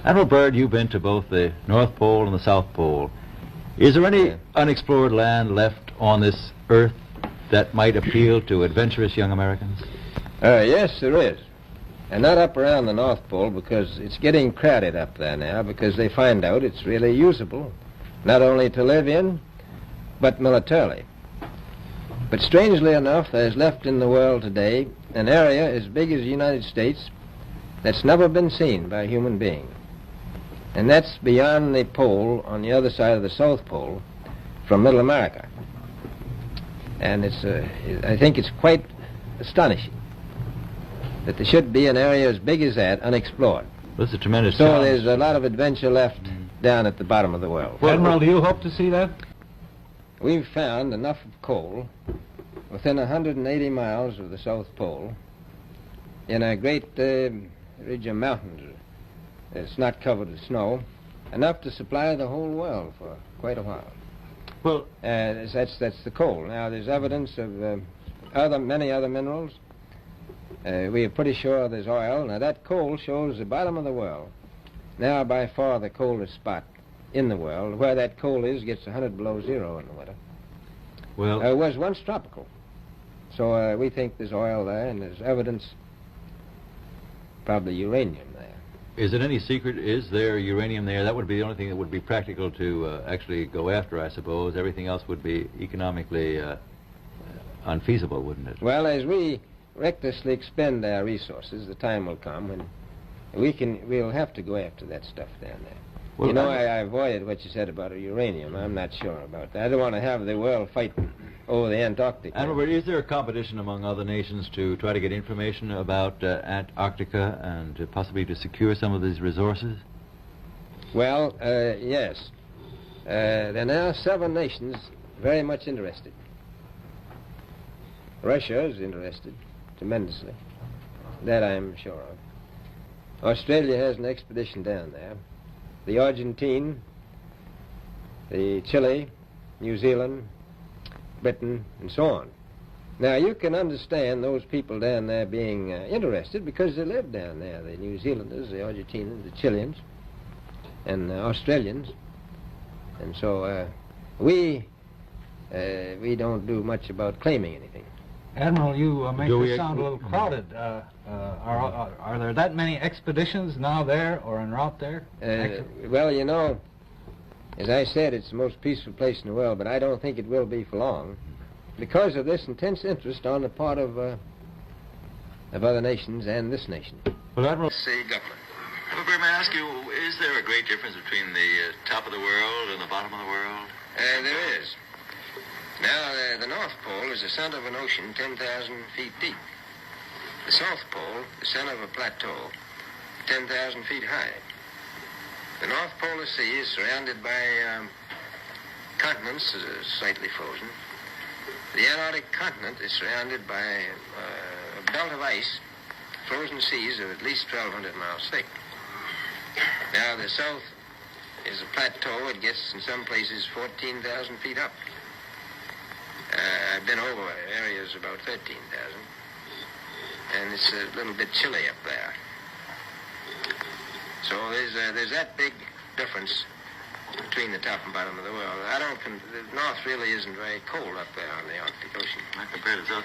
Admiral Bryd, you've been to both the North Pole and the South Pole. Is there any unexplored land left on this Earth that might appeal to adventurous young Americans? Yes, there is. And not up around the North Pole, because it's getting crowded up there now, because they find out it's really usable, not only to live in, but militarily. But strangely enough, there's left in the world today an area as big as the United States that's never been seen by a human being. And that's beyond the pole, on the other side of the South Pole, from Middle America. And I think it's quite astonishing that there should be an area as big as that unexplored. This is a tremendous So challenge. there's a lot of adventure left down at the bottom of the world. Well, Admiral, do you hope to see that? We've found enough of coal within 180 miles of the South Pole in a great ridge of mountains. It's not covered with snow, enough to supply the whole world for quite a while. Well, that's the coal. Now, there's evidence of many other minerals. We are pretty sure there's oil. Now, that coal shows the bottom of the world. Now, by far the coldest spot in the world. Where that coal is gets 100 below zero in the winter. Well, It was once tropical. So we think there's oil there, and there's evidence, probably uranium there. is it any secret? Is there uranium there? That would be the only thing that would be practical to actually go after, I suppose. Everything else would be economically unfeasible, wouldn't it? Well, as we recklessly expend our resources, the time will come when we'll have to go after that stuff down there. Well, you know, I avoided what you said about uranium. I'm not sure about that. I don't want to have the world fighting over the Antarctica. Admiral, is there a competition among other nations to try to get information about Antarctica and possibly to secure some of these resources? Well, yes. There are now 7 nations very much interested. Russia is interested tremendously. That I'm sure of. Australia has an expedition down there. The Argentine, the Chile, New Zealand, Britain, and so on. Now, you can understand those people down there being interested because they live down there, the New Zealanders, the Argentinians, the Chileans, and the Australians. And so we don't do much about claiming anything. Admiral, you make this sound a little crowded. Are there that many expeditions now there or en route there? Well, you know, as I said, it's the most peaceful place in the world, but I don't think it will be for long because of this intense interest on the part of other nations and this nation. Well, Admiral, Say government. Well, may I ask you, is there a great difference between the top of the world and the bottom of the world? There is. Now, the North Pole is the center of an ocean 10,000 feet deep. The South Pole, the center of a plateau 10,000 feet high. The North Polar Sea is surrounded by continents slightly frozen. The Antarctic continent is surrounded by a belt of ice, frozen seas of at least 1,200 miles thick. Now, the South is a plateau. It gets, in some places, 14,000 feet up. I've been over areas about 13,000, and it's a little bit chilly up there. So there's that big difference between the top and bottom of the world. The North really isn't very cold up there on the Arctic Ocean. I compared it to